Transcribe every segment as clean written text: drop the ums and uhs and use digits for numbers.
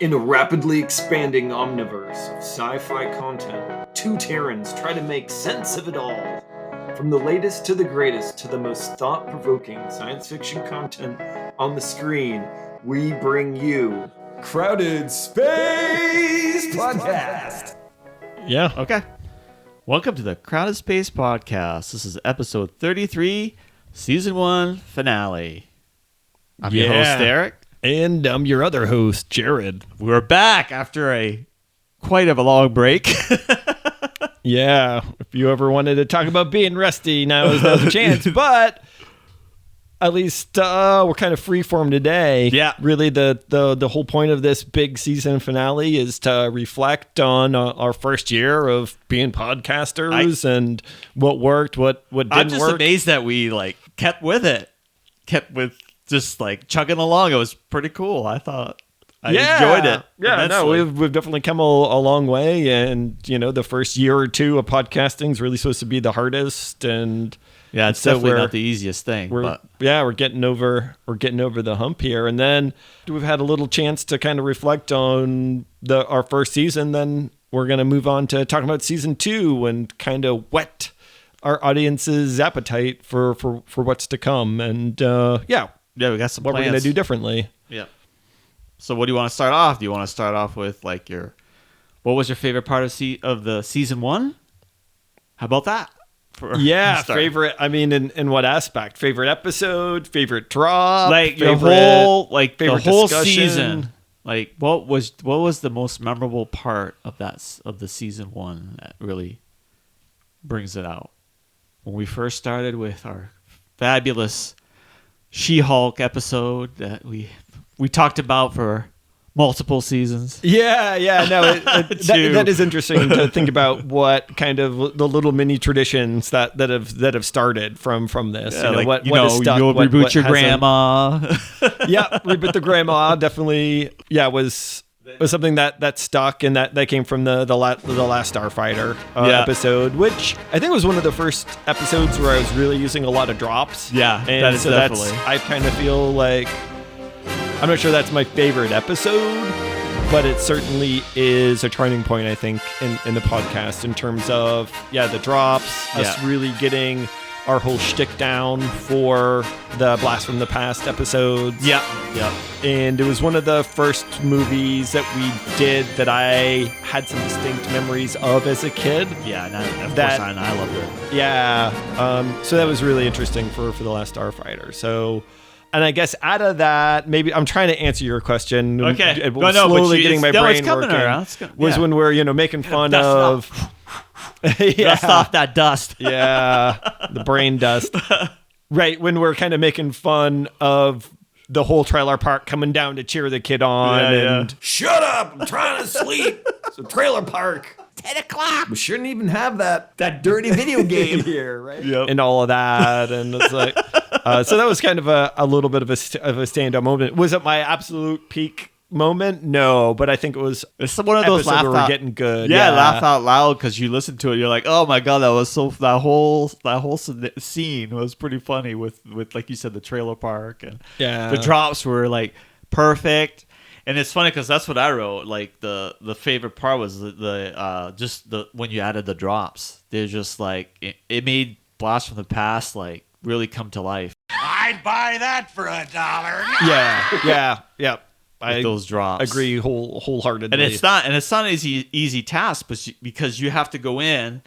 In a rapidly expanding omniverse of sci-fi content, two Terrans try to make sense of it all. From the latest to the greatest to the most thought-provoking science fiction content on the screen, we bring you Crowded Space Podcast. Yeah. Okay. Welcome to the Crowded Space Podcast. This is episode 33, season 1 finale. I'm your host, Eric. And I'm your other host, Jared. We're back after quite a long break. Yeah. If you ever wanted to talk about being rusty, now is the chance. But at least we're kind of freeform today. Yeah. Really, the whole point of this big season finale is to reflect on our first year of being podcasters and what worked, what didn't work. I'm just amazed that we kept with it. Just chugging along. It was pretty cool. I thought I enjoyed it. Yeah, immensely. no, we've definitely come a long way. And, the first year or two of podcasting is really supposed to be the hardest. And yeah, it's definitely not the easiest thing. We're getting over the hump here. And then we've had a little chance to kind of reflect on our first season. Then we're going to move on to talking about season 2 and kind of whet our audience's appetite for what's to come. And yeah, we got some what plans. we're going to do differently. Yeah. So what do you want to start off? Do you want to start off with what was your favorite part of the season 1? How about that? Favorite. I mean, in what aspect? Favorite episode, favorite drop, your whole favorite the whole discussion. season. What was the most memorable part of the season 1 that really brings it out? When we first started with our fabulous She-Hulk episode that we talked about for multiple seasons. Yeah, no, that is interesting to think about what kind of the little mini traditions that have started from this. Yeah, what is stuck, you'll what reboot your hasn't. grandma. Yeah, reboot the grandma definitely. Yeah, was something that stuck, and that came from the last Starfighter episode, which I think was one of the first episodes where I was really using a lot of drops. Yeah, and that is so definitely. I kind of feel like I'm not sure that's my favorite episode, but it certainly is a turning point, I think, in the podcast in terms of the drops, us really getting our whole shtick down for the Blast from the Past episodes. Yeah. And it was one of the first movies that we did that I had some distinct memories of as a kid. Yeah, and I loved it. Yeah. So that was really interesting for the last Starfighter. So, and I guess out of that, maybe I'm trying to answer your question. Okay. Slowly getting my brain working. Was when we're making fun of. Dust off that dust. Yeah, the brain dust. Right, when we're kind of making fun of the whole trailer park coming down to cheer the kid on. Shut up! I'm trying to sleep. It's a trailer park. 10 o'clock! We shouldn't even have that dirty video game here, right? Yep. And all of that, and it's like, so that was kind of a little bit of a standout moment. Was it my absolute peak moment? No, but I think it's one of those laugh where we're getting good. Yeah, laugh out loud because you listen to it. You're like, oh my god, that whole scene was pretty funny with like you said, the trailer park, and the drops were perfect. And it's funny because that's what I wrote. The favorite part was the when you added the drops. They're just it made Blast from the Past really come to life. I'd buy that for $1. Yeah. With those drops, agree wholeheartedly. And it's not an easy task, but because you have to go in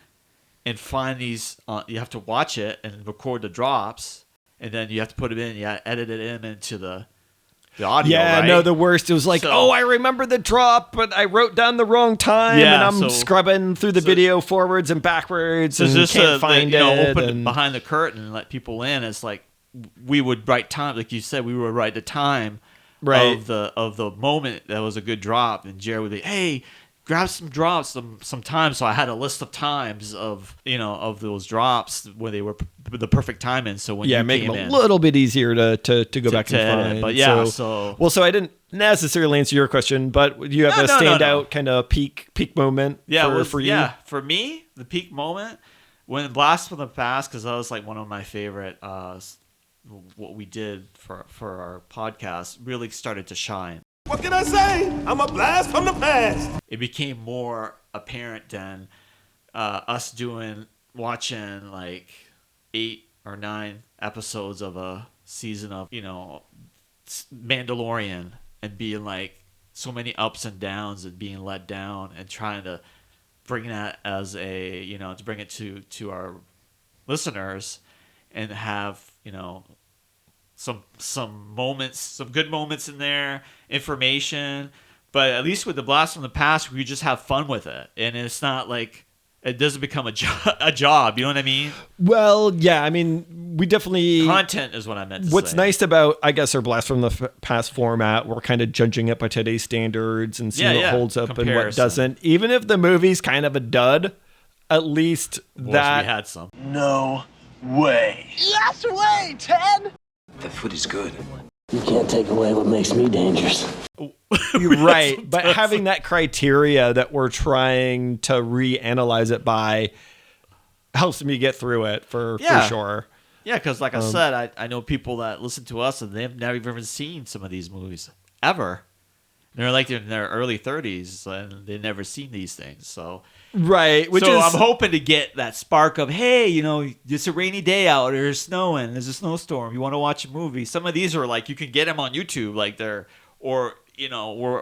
and find these. You have to watch it and record the drops, and then you have to put them in. You edit it into the audio. Yeah, right? no, the worst. It was I remember the drop, but I wrote down the wrong time, and I'm scrubbing through the video forwards and backwards, and just can't find it. Open behind the curtain and let people in. It's we would write time, like you said, we would write the time. Right. Of the moment that was a good drop, and Jared would be, hey, grab some drops some time. So I had a list of times of those drops when they were the perfect timing. So when you make came them a little bit easier to go back and find. But so I didn't necessarily answer your question, but you have a standout kind of peak moment. For you. Yeah, for me, the peak moment when Blast from the Past, because that was one of my favorite. What we did for our podcast really started to shine. What can I say? I'm a blast from the past. It became more apparent than us watching like 8 or 9 episodes of a season of, Mandalorian, and being like so many ups and downs and being let down, and trying to bring that as to bring it to our listeners, and have, some moments, some good moments in there, information. But at least with the Blast from the Past, we just have fun with it, and it's not like it doesn't become a job. You know what I mean? Well, yeah. I mean, we definitely... Content is what I meant to What's say. nice about, I guess, our Blast from the Past format, we're kind of judging it by today's standards and seeing what holds up and what doesn't. Even if the movie's kind of a dud, at least we that... had some. No way. Yes way, Ted! The food is good. You can't take away what makes me dangerous. You're right, but having that criteria that we're trying to reanalyze it by helps me get through it for sure. Yeah, because like I said, I know people that listen to us and they've never even seen some of these movies ever. They're like in their early 30s and they've never seen these things. So right, I'm hoping to get that spark of, hey, it's a rainy day out, or it's snowing, there's a snowstorm, you want to watch a movie. Some of these are like you can get them on YouTube, like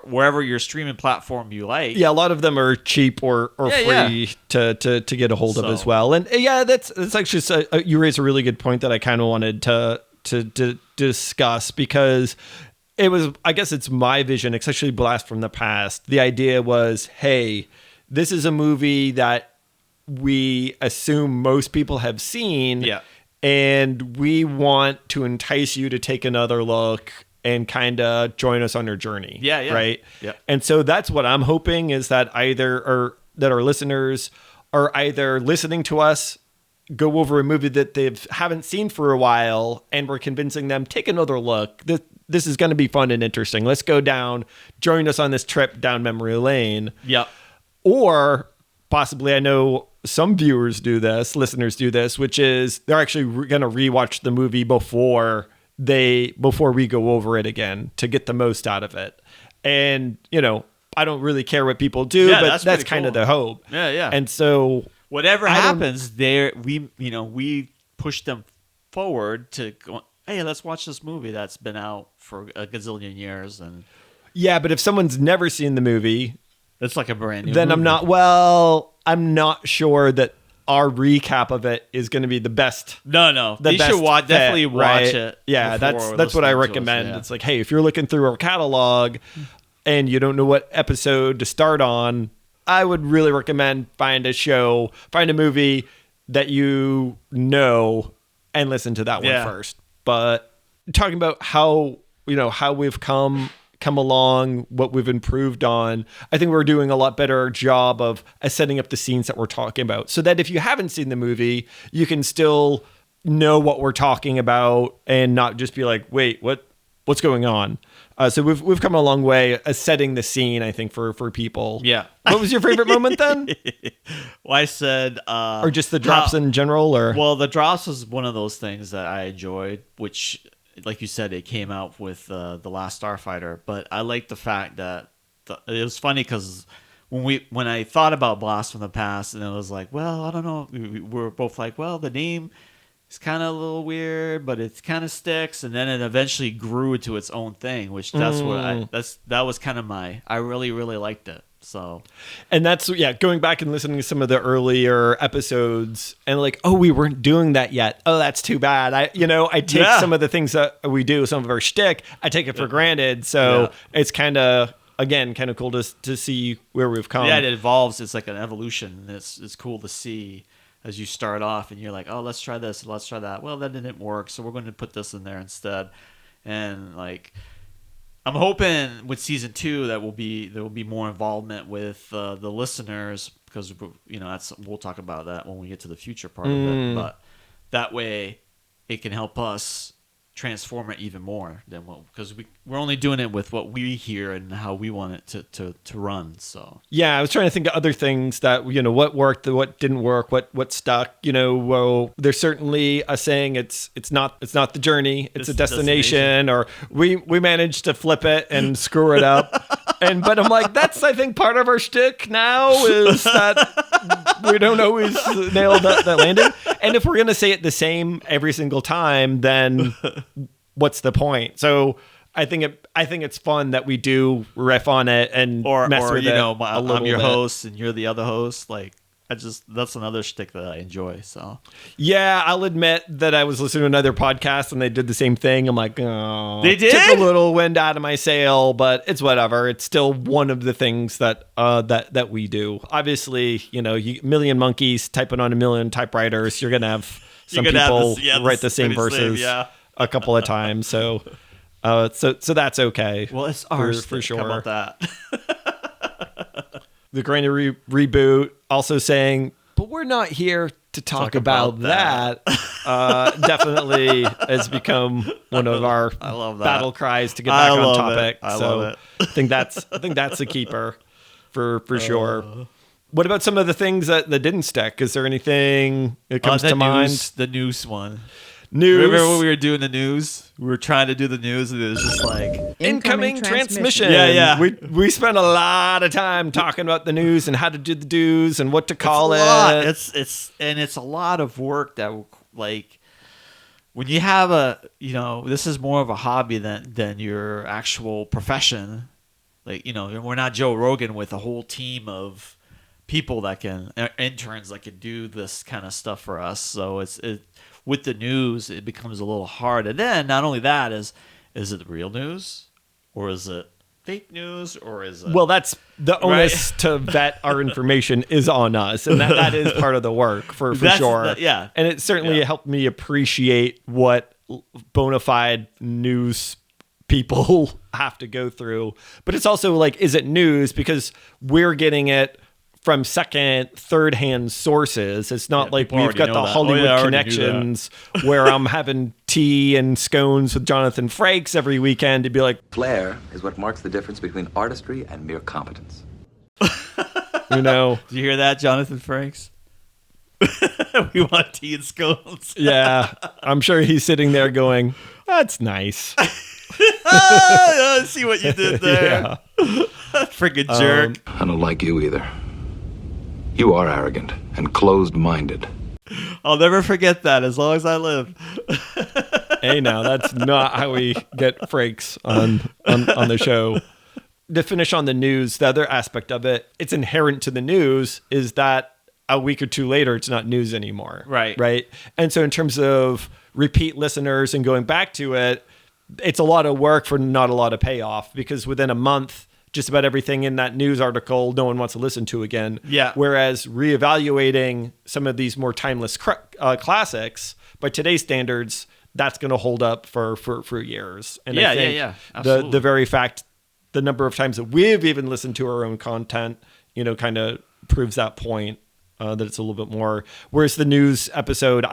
wherever your streaming platform you like. Yeah, a lot of them are cheap or free to get a hold of as well. And that's actually you raise a really good point that I kind of wanted to discuss, because I guess it's my vision, especially Blast from the Past. The idea was, hey, this is a movie that we assume most people have seen. Yeah. And we want to entice you to take another look and kind of join us on our journey. Yeah. Right. Yeah. And so that's what I'm hoping, is that that our listeners are either listening to us go over a movie that they haven't seen for a while, and we're convincing them, take another look. This is going to be fun and interesting. Let's go down, join us on this trip down memory lane. Yep. Or possibly, I know some viewers do this, listeners do this, which is they're actually going to rewatch the movie before we go over it again to get the most out of it. And, I don't really care what people do, but that's kind of the hope. Yeah. And so whatever happens there, we push them forward to go, hey, let's watch this movie that's been out for a gazillion years. And yeah, but if someone's never seen the movie, it's like a brand new then movie. I'm not sure that our recap of it is going to be the best. No. They should definitely watch it. Yeah, that's what I recommend. It's like, hey, if you're looking through our catalog and you don't know what episode to start on, I would really recommend find a movie that you know and listen to that one first. But talking about how we've come along, what we've improved on, I think we're doing a lot better job of setting up the scenes that we're talking about, so that if you haven't seen the movie, you can still know what we're talking about and not just be like, wait, what's going on? So we've come a long way setting the scene, I think, for people. Yeah. What was your favorite moment then? Well, I said... or just the drops in general? Or Well, the drops was one of those things that I enjoyed, which... like you said, it came out with The Last Starfighter, but I like the fact that it was funny because when I thought about Blast from the Past, and it was like, well, I don't know, we were both like, well, the name is kind of a little weird, but it kind of sticks, and then it eventually grew into its own thing, which that was kind of I really, really liked it. So, and that's going back and listening to some of the earlier episodes and like, oh, we weren't doing that yet. Oh, that's too bad. I take some of the things that we do, some of our shtick, I take it for granted. So it's kind of cool to see where we've come. Yeah, it evolves. It's like an evolution. It's cool to see as you start off and you're like, oh, let's try this, let's try that. Well, that didn't work, so we're going to put this in there instead. And like, I'm hoping with season 2 that there will be more involvement with the listeners, because we'll talk about that when we get to the future part of it. But that way, it can help us transform it even more than what, because we're only doing it with what we hear and how we want it to run. So yeah, I was trying to think of other things that, what worked, what didn't work, what stuck. Well, there's certainly a saying it's not the journey, it's a destination, or we managed to flip it and screw it up. But I'm like, that's, I think, part of our shtick now, is that we don't always nail that landing. And if we're gonna say it the same every single time, then what's the point? So I think it's fun that we do riff on it and mess with it a little I'm your bit. host and you're the other host. Like, that's another shtick that I enjoy. So yeah, I'll admit that I was listening to another podcast and they did the same thing. I'm like, oh, they did? Took a little wind out of my sail, but it's whatever. It's still one of the things that that we do. Obviously, you million monkeys typing on a million typewriters. You're gonna have some people write the same verses a couple of times. So so that's okay. Well, it's ours for sure. How about that? The Granny reboot also saying, but we're not here to talk about that. Definitely has become one of our battle cries to get back on topic. I love it. I think that's a keeper for sure. What about some of the things that didn't stick? Is there anything that comes to mind? The news one. News. Remember when we were doing the news? We were trying to do the news, and it was just like incoming transmission. Yeah. We spent a lot of time talking about the news and how to do the news and what to call it. It's a lot of work that, like, when you have this is more of a hobby than your actual profession. Like, we're not Joe Rogan with a whole team of people interns that can do this kind of stuff for us. So with the news, it becomes a little hard. And then not only that, is it real news, or is it fake news, or is it... Well, that's the onus to vet our information is on us, and that is part of the work for sure. Yeah. And it certainly helped me appreciate what bona fide news people have to go through. But it's also like, is it news? Because we're getting it from second, third-hand sources. It's not like we've got the Hollywood connections where I'm having tea and scones with Jonathan Frakes every weekend to be like, flair is what marks the difference between artistry and mere competence. Did you hear that, Jonathan Frakes? We want tea and scones. Yeah, I'm sure he's sitting there going, that's nice. I see what you did there. Freaking jerk. I don't like you either. You are arrogant and closed-minded. I'll never forget that as long as I live. Hey, now that's not how we get Frakes on the show. To finish on the news, the other aspect of it, it's inherent to the news, is that a week or two later, it's not news anymore. Right. And so in terms of repeat listeners and going back to it, it's a lot of work for not a lot of payoff, because within a month, just about everything in that news article, no one wants to listen to again. Yeah. Whereas reevaluating some of these more timeless classics by today's standards, that's going to hold up for years. And I think the very fact, the number of times that we've even listened to our own content, kind of proves that point. That it's a little bit more. Whereas the news episode,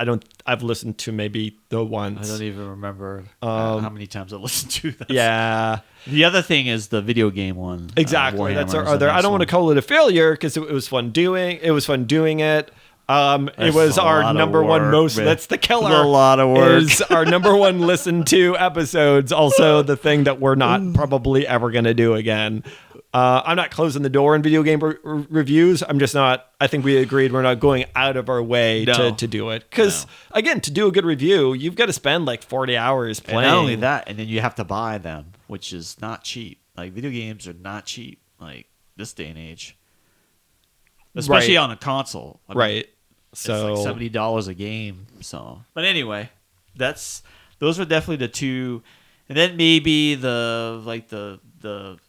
I've listened to maybe the once. I don't even remember how many times I listened to that. Yeah. The other thing is the video game one. Exactly. That's our other. I don't want to call it a failure because it was fun doing. It was fun doing it. It was our number one most. That's the killer. A lot of work. Is our number one listened to episodes. Also, the thing that we're not probably ever going to do again. I'm not closing the door on video game reviews. I'm just not. I think we agreed we're not going out of our way to do it. Because, again, to do a good review, you've got to spend like 40 hours playing. And not only that, and then you have to buy them, which is not cheap. Like, video games are not cheap, like, this day and age. Especially on a console. I mean, so it's like $70 a game. So, but anyway, those are definitely the two. And then maybe the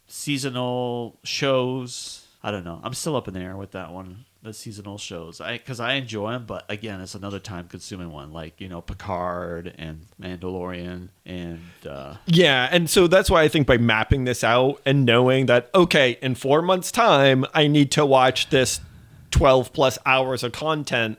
seasonal shows. I don't know. I'm still up in the air with that one. The seasonal shows, because I enjoy them, but again, it's another time-consuming one, like Picard and Mandalorian, and and so that's why I think by mapping this out and knowing that in 4 months' time, I need to watch this 12 plus hours of content.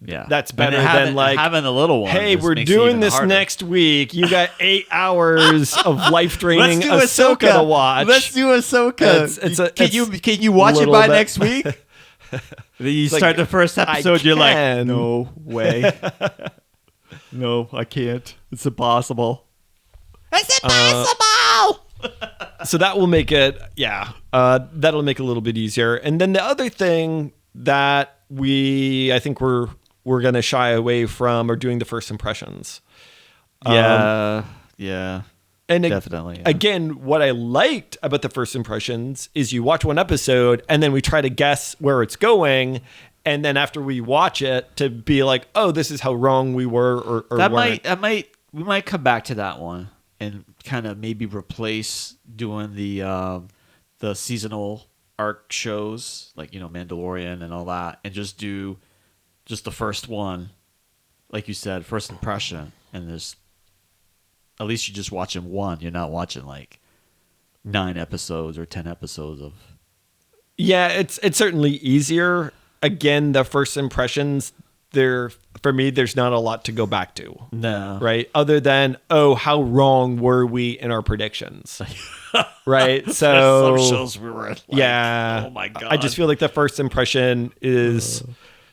Yeah, That's better than like having a little one. Hey, we're doing this next week. You got 8 hours of life draining Ahsoka to watch. Let's do Ahsoka. Can you watch it by next week? You start the first episode. You're like, no way. No, I can't. It's impossible. It's impossible. So that will make it, that'll make it a little bit easier. And then the other thing that I think we're going to shy away from are doing the first impressions. Yeah. And definitely. Yeah. Again, what I liked about the first impressions is you watch one episode and then we try to guess where it's going. And then after we watch it to be like, oh, this is how wrong we were or we might come back to that one and kind of maybe replace doing the seasonal arc shows like, Mandalorian and all that, and just do just the first one, like you said, first impression, and there's at least you're just watching one. You're not watching like 9 episodes or 10 episodes of. Yeah, it's certainly easier. Again, the first impressions, for me, there's not a lot to go back to. No. Right? Other than, how wrong were we in our predictions? Right? So some shows we were like, oh my God. I just feel like the first impression is...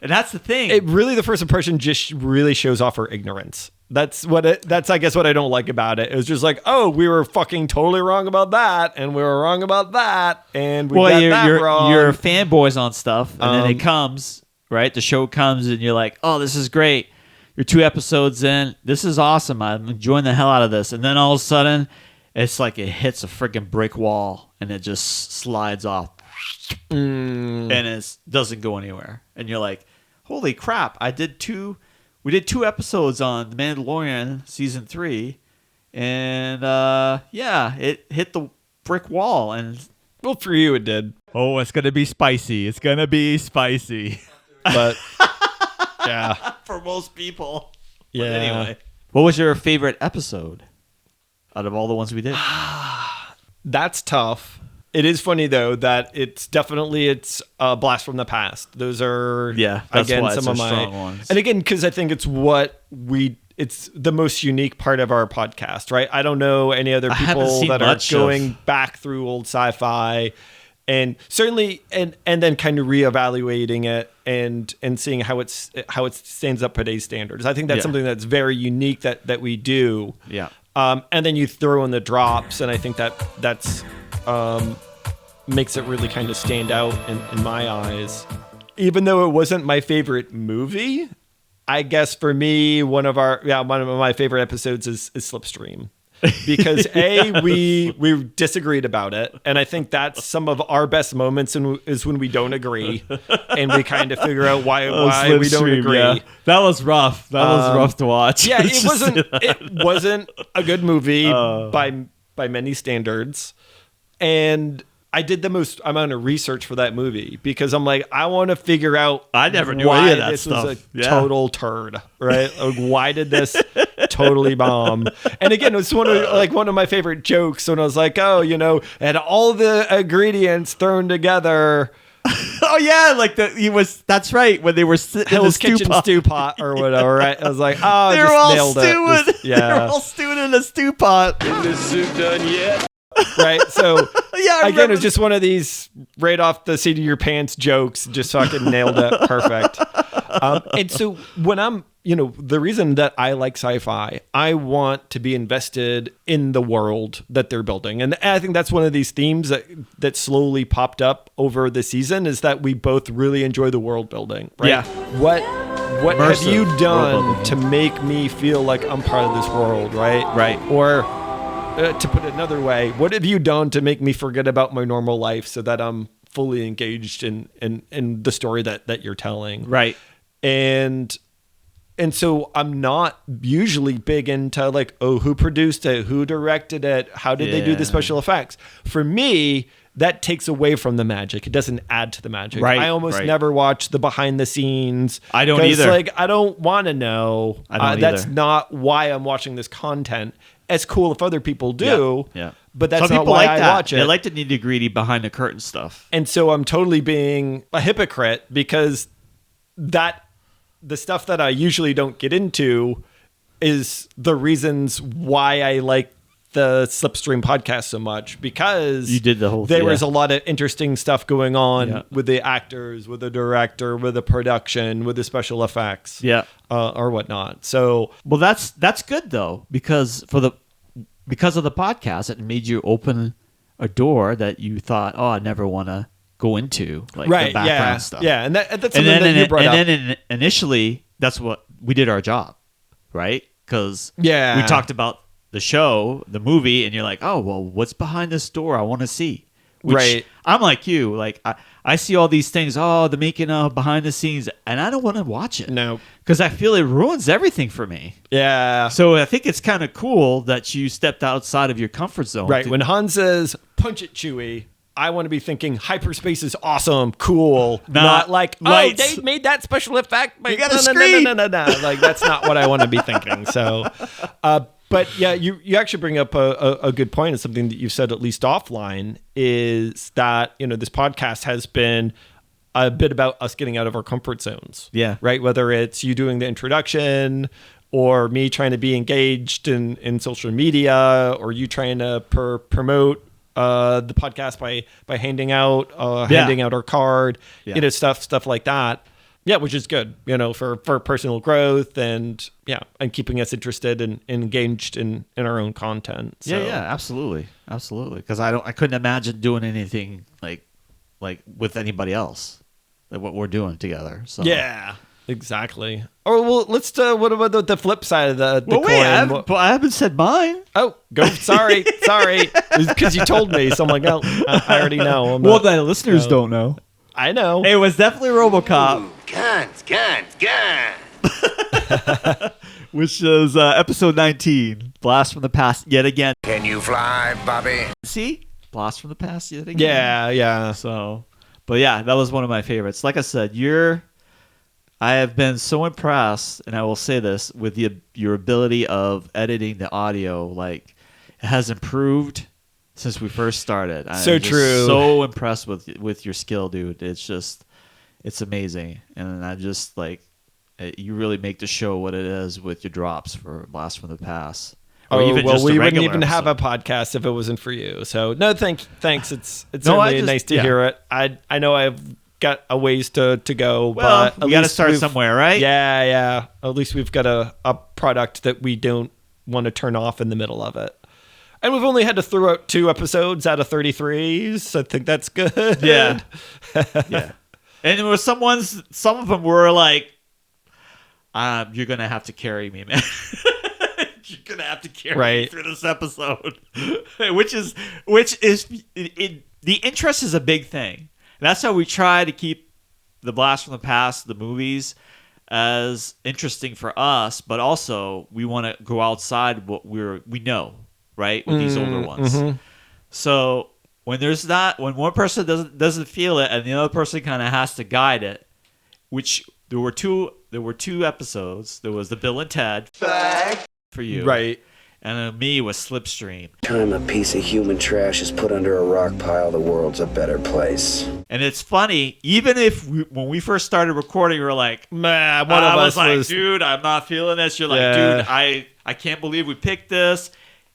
and that's the thing. The first impression just really shows off our ignorance. That's I guess what I don't like about it. It was just like, we were fucking totally wrong about that, and we were wrong about that, and we got that wrong. You're fanboys on stuff, and then it comes, right? The show comes, and you're like, oh, this is great. You're 2 episodes in. This is awesome. I'm enjoying the hell out of this. And then all of a sudden, it's like it hits a freaking brick wall, and it just slides off. And it doesn't go anywhere. And you're like, holy crap, we did 2 episodes on The Mandalorian season 3, and it hit the brick wall. And well, for you it did. Oh, it's gonna be spicy. It's gonna be spicy. But yeah, for most people. Yeah. But anyway, what was your favorite episode out of all the ones we did? That's tough. It is funny though that it's a blast from the past. Those are again some of my strong ones. And again, because I think it's it's the most unique part of our podcast, right? I don't know any other people that are going back through old sci-fi, and certainly and then kind of reevaluating it and seeing how it stands up today's standards. I think that's something that's very unique that we do. Yeah. And then you throw in the drops, and I think that's makes it really kind of stand out in my eyes. Even though it wasn't my favorite movie, I guess for me, one of my favorite episodes is Slipstream. Because we disagreed about it, and I think that's some of our best moments is when we don't agree, and we kind of figure out why we don't agree. Yeah. That was rough. That was rough to watch. Yeah, it wasn't a good movie by many standards, and I did the most amount of research for that movie because I'm like, I want to figure out. I never knew any of that this stuff. was a total turd, right? Like, why did this totally bomb? And again, it was one of my favorite jokes when I was like, and all the ingredients thrown together. Oh yeah, that's right, when they were sitting in the stew pot or whatever, right? I was like, they're all stewing. They're all stewing in a stew pot. Is this soup done yet? Right, so again, it was just one of these right off the seat of your pants jokes. Just fucking nailed it, perfect. And so when I'm, the reason that I like sci-fi, I want to be invested in the world that they're building, and I think that's one of these themes that slowly popped up over the season is that we both really enjoy the world building. Right? Yeah. What have you done to make me feel like I'm part of this world? Right. Right. Or to put it another way, what have you done to make me forget about my normal life so that I'm fully engaged in the story that you're telling? Right. And so I'm not usually big into like, who produced it? Who directed it? How did they do the special effects? For me, that takes away from the magic. It doesn't add to the magic. Right, I almost never watch the behind the scenes. I don't either. Like, I don't want to know. That's not why I'm watching this content. It's cool if other people do, but that's not why I watch it. They like the nitty-gritty behind the curtain stuff. And so I'm totally being a hypocrite because that the stuff that I usually don't get into is the reasons why I like the Slipstream podcast so much, because you did the whole there thing. was a lot of interesting stuff going on Yeah. with the actors, with the director, with the production, with the special effects, or whatnot. So, well, that's good though, because of the podcast, it made you open a door that you thought, oh, I never want to go into, like the background stuff. Yeah, and that's something that you brought up. And then initially, that's what we did our job, right? Because we talked about the show, the movie, and you're like, oh, well, what's behind this door? I want to see. Which, right. I'm like you. Like, I see all these things, the making of, behind the scenes, and I don't want to watch it. No. Because I feel it ruins everything for me. Yeah. So I think it's kind of cool that you stepped outside of your comfort zone. Right. When Han says, punch it, Chewie, I want to be thinking hyperspace is awesome, cool, not like, lights. Oh, they made that special effect. You got a screen. No. Like, that's not what I want to be thinking. So, but yeah, you actually bring up a good point. It's something that you've said at least offline, is that, this podcast has been a bit about us getting out of our comfort zones. Yeah. Right. Whether it's you doing the introduction, or me trying to be engaged in social media, or you trying to promote the podcast by handing out our card, stuff like that. Yeah, which is good, for personal growth and keeping us interested and engaged in our own content. So. Yeah, absolutely. Because I couldn't imagine doing anything like with anybody else, like what we're doing together. So yeah, exactly. Or well, let's. What about the flip side of the coin? Wait, I haven't said mine. Oh, go. Sorry, because you told me. So I'm like, oh, I already know. The listeners don't know. I know. It was definitely RoboCop. Ooh, guns. Which is episode 19, Blast from the Past yet again. Can you fly, Bobby? See? Blast from the Past yet again. Yeah. So, but yeah, that was one of my favorites. Like I said, I have been so impressed, and I will say this, with your ability of editing the audio. Like, it has improved since we first started. I'm true. So impressed with your skill, dude. It's amazing. And I just like, you really make the show what it is with your drops for Blast from the Past. Or we wouldn't even episode. have a podcast if it wasn't for you. So no, thanks. It's certainly nice to hear it. I know I've got a ways to go, well, but we got to start somewhere, right? Yeah. At least we've got a product that we don't want to turn off in the middle of it. And we've only had to throw out 2 episodes out of 33, so I think that's good. Yeah. Yeah. And there were some of them were like, you're going to have to carry me, man. You're going to have to carry me through this episode. which is the interest is a big thing. And that's how we try to keep the Blast from the Past, the movies, as interesting for us, but also we want to go outside what we know, right? With these older ones. Mm-hmm. So when there's that, when one person doesn't feel it and the other person kind of has to guide it, which there were two episodes. There was the Bill and Ted for you, right? And then me was Slipstream. Time a piece of human trash is put under a rock pile, the world's a better place. And it's funny, even if when we first started recording, we were like, man, one of us was, dude, I'm not feeling this. You're like, dude, I can't believe we picked this.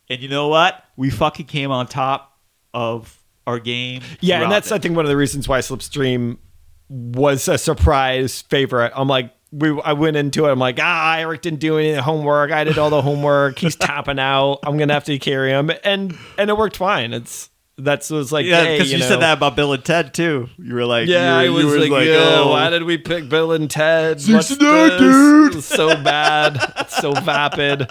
And you know what? We fucking came on top of our game. Yeah, and that's, I think, one of the reasons why Slipstream was a surprise favorite. I'm like, I went into it. I'm like, Eric didn't do any of the homework. I did all the homework. He's tapping out. I'm gonna have to carry him, and it worked fine. Was like, because you said that about Bill and Ted too. You were like, I was like, why did we pick Bill and Ted? What's this? Dude. It's so bad. It's so vapid.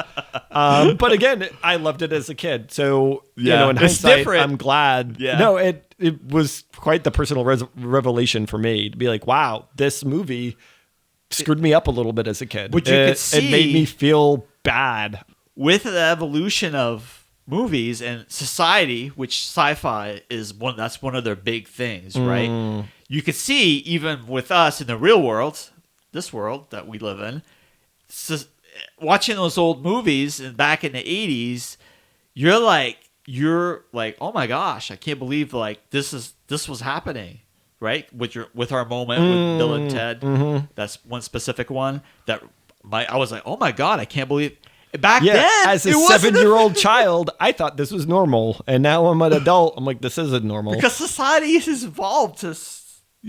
But again, I loved it as a kid. So in hindsight, I'm glad. Yeah. No, it was quite the personal revelation for me to be like, wow, this movie screwed me up a little bit as a kid. But you could see, it made me feel bad with the evolution of movies and society, which sci-fi is that's one of their big things, right? You could see even with us in the real world, this world that we live in, watching those old movies and back in the 80s, you're like, oh my gosh, I can't believe like this was happening, right? With our moment with Bill and Ted. Mm-hmm. That's one specific one that I was like, oh my God, I can't believe. Back Yeah, then, as a it wasn't 7-year-old child, I thought this was normal, and now I'm an adult. I'm like, this isn't normal. because society has evolved to,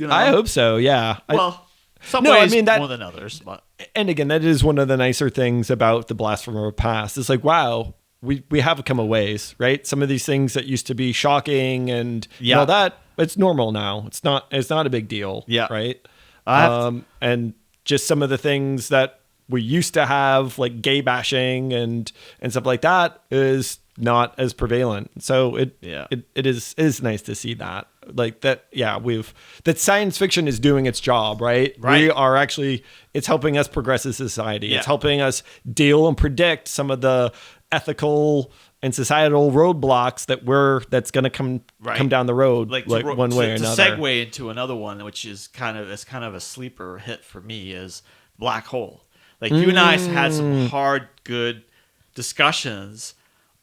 I hope so. Yeah. Well, some No, I ways mean, that- more than others, but And again, that is one of the nicer things about the Blast from Our Past. It's like, wow, we have come a ways, right? Some of these things that used to be shocking and all that, it's normal now. It's not a big deal. Yeah. Right. And just some of the things that we used to have, like gay bashing and stuff like that, is not as prevalent. So it is nice to see that. Like that, yeah, that science fiction is doing its job, right? We are actually, it's helping us progress as society. Yeah. It's helping us deal and predict some of the ethical and societal roadblocks that's going to come down the road, like one way or another. To segue into another one, which is kind of a sleeper hit for me, is Black Hole. Like you and I had some hard, good discussions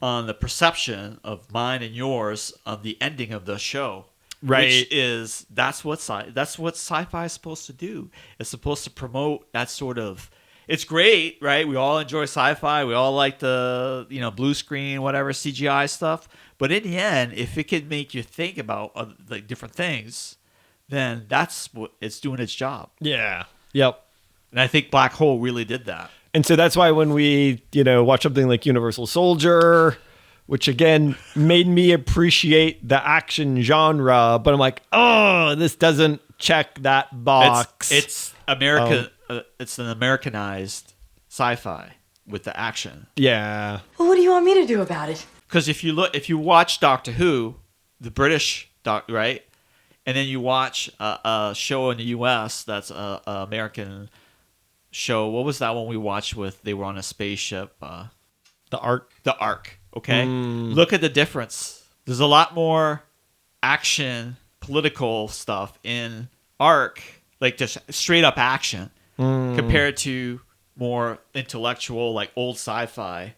on the perception of mine and yours of the ending of the show. Right. Which that's what sci-fi is supposed to do. It's supposed to promote that sort of. It's great, right? We all enjoy sci-fi. We all like the blue screen, whatever CGI stuff. But in the end, if it could make you think about like different things, then that's what it's doing its job. Yeah. Yep. And I think Black Hole really did that. And so that's why when we, watch something like Universal Soldier, which again made me appreciate the action genre, but I'm like, oh, this doesn't check that box. It's America. It's an Americanized sci-fi with the action. Yeah. Well, what do you want me to do about it? Because if you watch Doctor Who, the British right, and then you watch a show in the U.S. that's a American show. What was that one we watched with? They were on a spaceship. The Ark. The Ark. Okay. Look at the difference. There's a lot more action, political stuff in Ark, like just straight up action, compared to more intellectual, like old sci-fi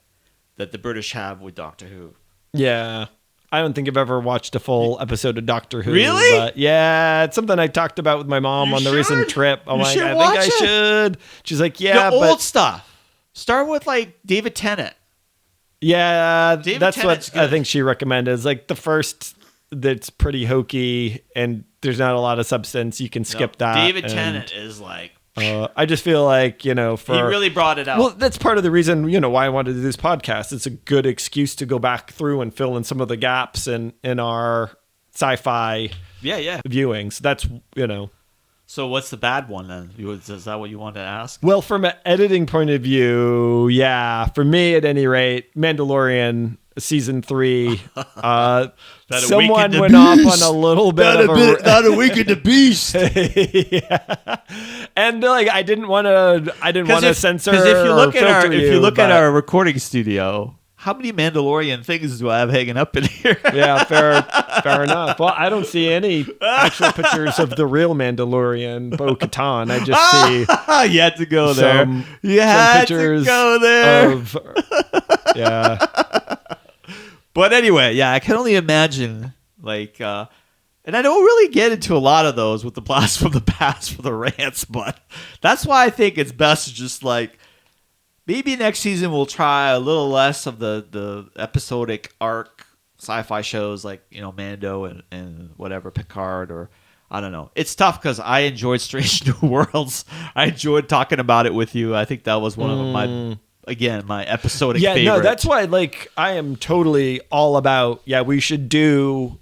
that the British have with Doctor Who. Yeah. I don't think I've ever watched a full episode of Doctor Who. Really? But yeah, it's something I talked about with my mom on the recent trip. I'm like, I think I should. She's like, yeah, the but old stuff. Start with like David Tennant. Yeah, David that's Tennant's what good. I think she recommended. It's like the first that's pretty hokey and there's not a lot of substance. You can skip that. David Tennant is like... I just feel like, he really brought it out. Well, that's part of the reason, why I wanted to do this podcast. It's a good excuse to go back through and fill in some of the gaps in our sci-fi viewings. That's, So what's the bad one then? Is that what you wanted to ask? Well, from an editing point of view, yeah. For me, at any rate, Mandalorian season 3. Someone went off on a little bit not a week of the beast. Yeah. And like I didn't want to censor. Because if you look at but- our recording studio, how many Mandalorian things do I have hanging up in here? Yeah, fair enough. Well, I don't see any actual pictures of the real Mandalorian, Bo-Katan. I just see You had to go there. You some had pictures to go there. of yeah. But anyway, yeah, I can only imagine, like, and I don't really get into a lot of those with the Blast from the Past for the rants, but that's why I think it's best to just, like, maybe next season we'll try a little less of the episodic arc sci-fi shows like, Mando and whatever, Picard, or I don't know. It's tough because I enjoyed Strange New Worlds. I enjoyed talking about it with you. I think that was one of my episodic favorite. No, that's why, like, I am totally all about, we should do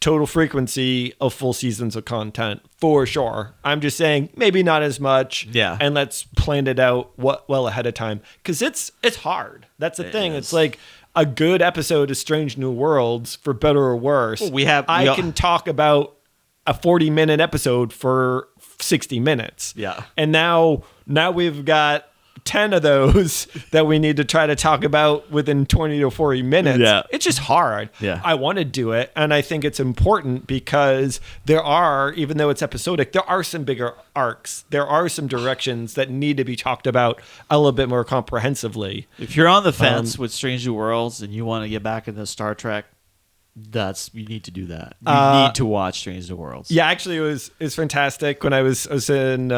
total frequency of full seasons of content for sure. I'm just saying maybe not as much. Yeah. And let's plan it out well ahead of time. Because it's hard. That's the thing. It's like a good episode of Strange New Worlds, for better or worse. Well, I can talk about a 40-minute episode for 60 minutes. Yeah. And now we've got 10 of those that we need to try to talk about within 20 to 40 minutes. Yeah. It's just hard. Yeah. I want to do it. And I think it's important because there are, even though it's episodic, there are some bigger arcs. There are some directions that need to be talked about a little bit more comprehensively. If you're on the fence with Strange New Worlds and you want to get back into Star Trek, you need to do that. You need to watch Strange New Worlds. Yeah, actually, it was fantastic. When I was in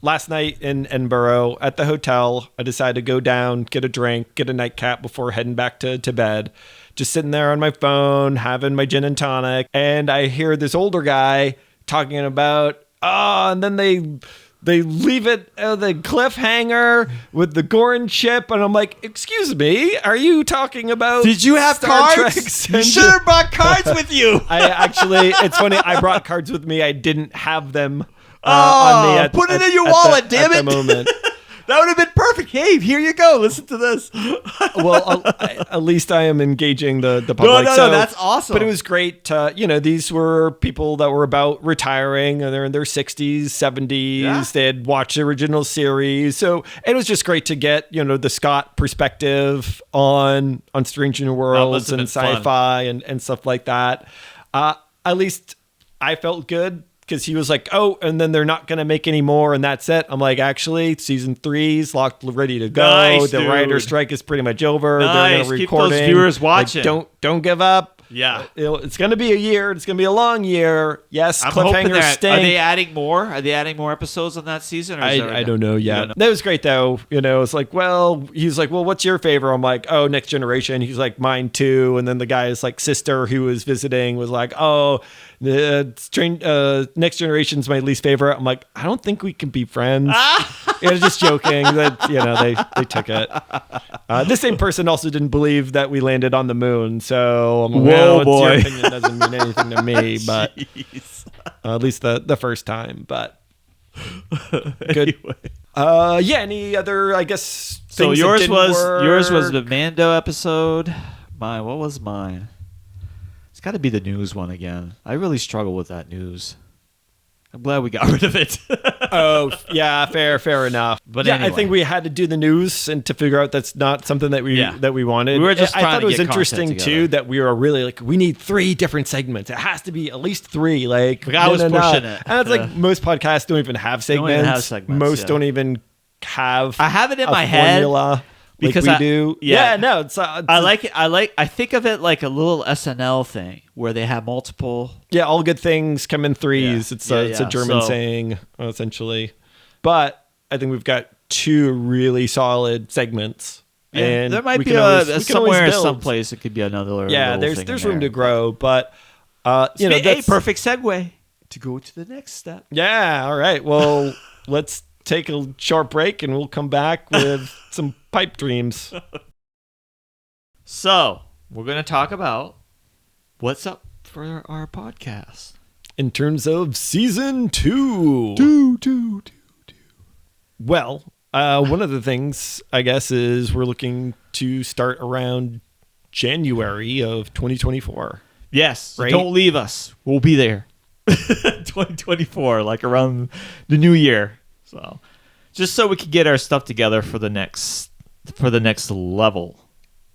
last night in Edinburgh at the hotel, I decided to go down, get a drink, get a nightcap before heading back to bed. Just sitting there on my phone, having my gin and tonic, and I hear this older guy talking about, and then they leave it the cliffhanger with the Gorn ship, and I'm like, excuse me, are you talking about? Did you have Star cards? Trek? You should have brought cards with you. It's funny. I brought cards with me. I didn't have them on me. Put it in your wallet, damn it! At the moment. That would have been perfect. Hey, here you go. Listen to this. Well, at least I am engaging the public. No, that's awesome. But it was great. These were people that were about retiring, and they're in their 60s, 70s. Yeah. They had watched the original series. So it was just great to get, the Scott perspective on Strange New Worlds and sci-fi and stuff like that. At least I felt good. Because he was like, and then they're not going to make any more, and that's it. I'm like, actually, season 3's locked, ready to go. Nice, the dude. writer strike is pretty much over. Nice. They're going to Keep recording. those viewers watching. Like, don't give up. Yeah. It's going to be a year. It's going to be a long year. Yes, I'm hoping cliffhangers stink. Are they adding more? Are they adding more episodes on that season? Or I don't know yet. That was great, though. It's like, he's like, what's your favorite? I'm like, Next Generation. He's like, mine too. And then the guy's like sister who was visiting was like, Next Generation's my least favorite. I'm like, I don't think we can be friends. Just joking. That they took it. This same person also didn't believe that we landed on the moon. So I'm like, whoa, it's boy. your opinion doesn't mean anything to me. But at least the first time. But good. Anyway. Any other? I guess. So things yours that was work? the Mando episode. What was mine? It's got to be the news one again. I really struggle with that news. I'm glad we got rid of it. Fair enough. But yeah, anyway. I think we had to do the news and to figure out that's not something that we wanted. We were just I trying thought to it was get interesting content too together. that we were really like, we need 3 different segments. It has to be at least 3. Like I was pushing it. And it's like most podcasts don't even have segments. Don't even have segments, Most don't even have. I have it in a my head formula because like we do. Yeah, no, it's I like it. I think of it like a little SNL thing where they have multiple. Yeah, all good things come in 3s. Yeah. It's a German saying, essentially. But I think we've got 2 really solid segments. Yeah, and there might we be can always- we can somewhere, always build. someplace it could be another. Yeah, little thing there's in room there. to grow, but that's perfect segue to go to the next step. Yeah, all right. Well, let's take a short break and we'll come back with some pipe dreams. So we're going to talk about what's up for our podcast In terms of season 2. Well, one of the things, I guess, is we're looking to start around January of 2024. Yes, Right? don't leave us. We'll be there. 2024, like around the new year. So, just so we can get our stuff together for the next level.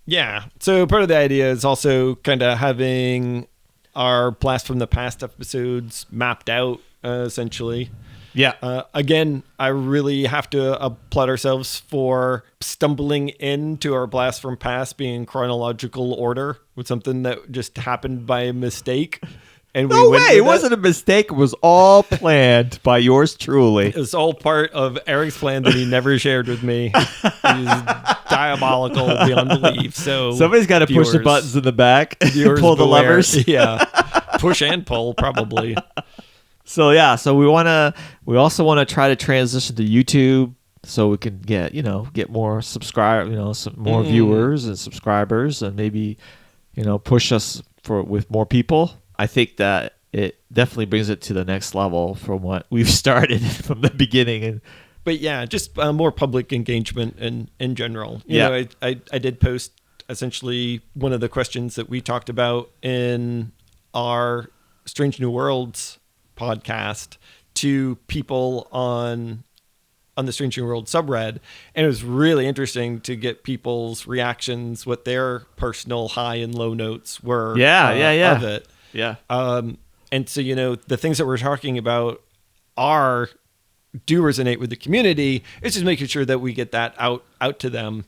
Yeah. So part of the idea is also kind of having our Blast from the Past episodes mapped out, essentially. Yeah. Again, I really have to applaud ourselves for stumbling into our Blast from Past being in chronological order with something that just happened by mistake. And No went way! It with wasn't a mistake. It was all planned by yours truly. It was all part of Eric's plan that he never shared with me. He's diabolical beyond belief. So Somebody's got to push the viewers- buttons in the back, viewers pull the beware. levers. Yeah, push and pull probably. So we also want to try to transition to YouTube so we can get more some more viewers and subscribers, and maybe push us with more people. I think that it definitely brings it to the next level from what we've started from the beginning. But yeah, just more public engagement in general. You Yeah. know, I did post essentially one of the questions that we talked about in our Strange New Worlds podcast to people on the Strange New World subreddit, and it was really interesting to get people's reactions, what their personal high and low notes were. Yeah. Of it. Yeah. And so, the things that we're talking about do resonate with the community. It's just making sure that we get that out to them.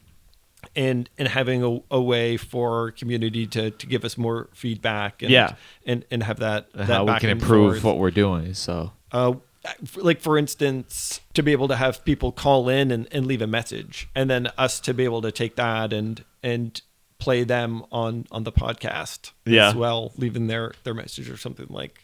and having a way for community to give us more feedback and have that how we back can and improve forth. what we're doing. So like for instance, to be able to have people call in and leave a message, and then us to be able to take that and play them on the podcast as well, leaving their message or something like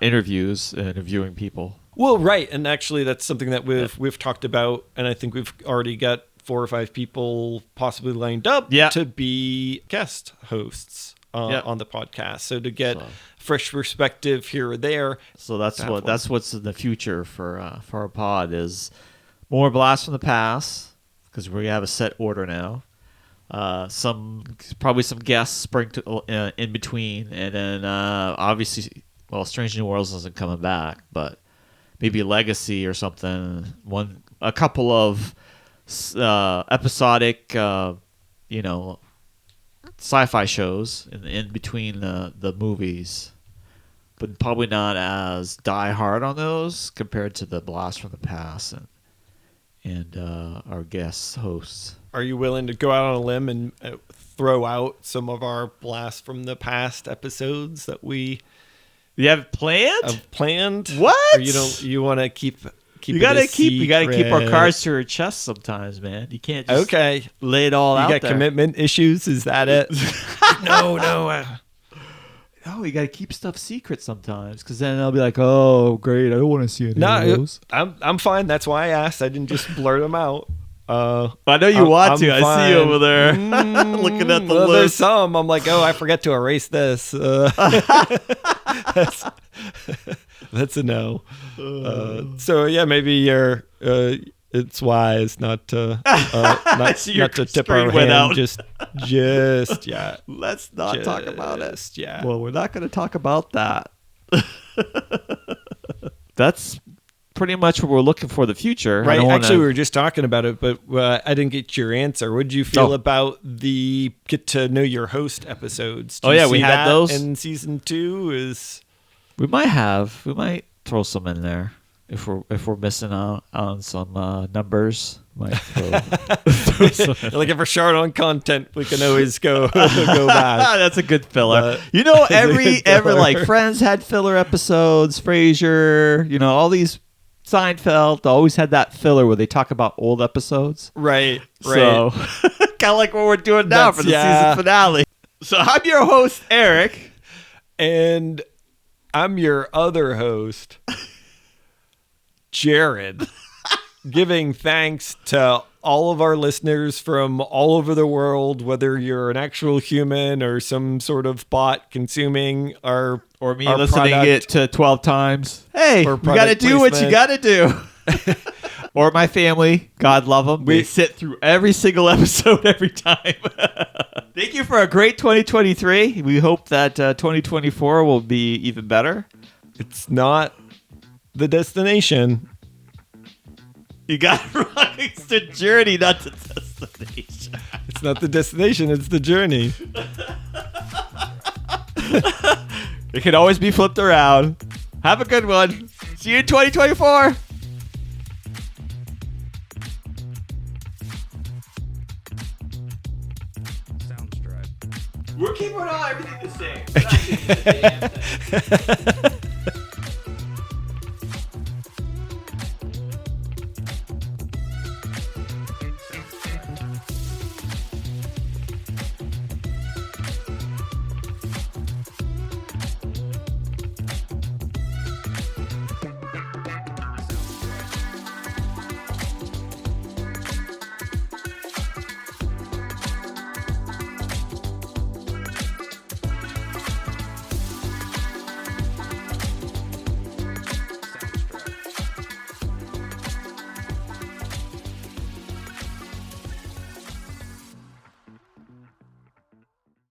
interviews, interviewing people. Well, right, and actually that's something that we've talked about, and I think we've already got 4 or 5 people possibly lined up to be guest hosts on the podcast. So to get fresh perspective here or there. So that's what's in the future for our pod is more blasts from the past, because we have a set order now. Probably some guests in between, and then obviously, Strange New Worlds isn't coming back, but maybe Legacy or something. A couple of episodic, sci-fi shows in between the movies, but probably not as die hard on those compared to the blast from the past and our guest hosts. Are you willing to go out on a limb and throw out some of our blast from the past episodes that we have planned? What? Or you want to keep you gotta keep our cards to our chest sometimes, man. You can't just lay it all out there. You got commitment issues? Is that it? No. No, you gotta keep stuff secret sometimes, because then they'll be like, "Oh, great! I don't want to see any of those." I'm fine. That's why I asked. I didn't just blurt them out. I know you want to. I see you over there looking at the list. There's some. I'm like, I forget to erase this. That's a no. So yeah, maybe it's wise not to not to tip our hand. Out. Just Let's not talk about it. Yeah. Well, we're not going to talk about that. That's pretty much what we're looking for the future. Right. Actually, we were just talking about it, but I didn't get your answer. What did you feel about the get to know your host episodes? We had those in season 2. We might throw some in there if we're missing out on some numbers. Might throw some. Like if we're short on content, we can always go back. That's a good filler. Every like Friends had filler episodes. Frasier, all these. Seinfeld always had that filler where they talk about old episodes. Right. So kind of like what we're doing now for the season finale. So I'm your host, Eric. And I'm your other host, Jared, giving thanks to all of our listeners from all over the world, whether you're an actual human or some sort of bot consuming our me listening it to 12 times. Hey, you got to do what you got to do. Or my family, God love them. We sit through every single episode every time. Thank you for a great 2023. We hope that 2024 will be even better. It's not the destination. You got it wrong. It's the journey, not the destination. It's not the destination, it's the journey. It can always be flipped around. Have a good one. See you in 2024. Sounds dry. We're keeping everything the same.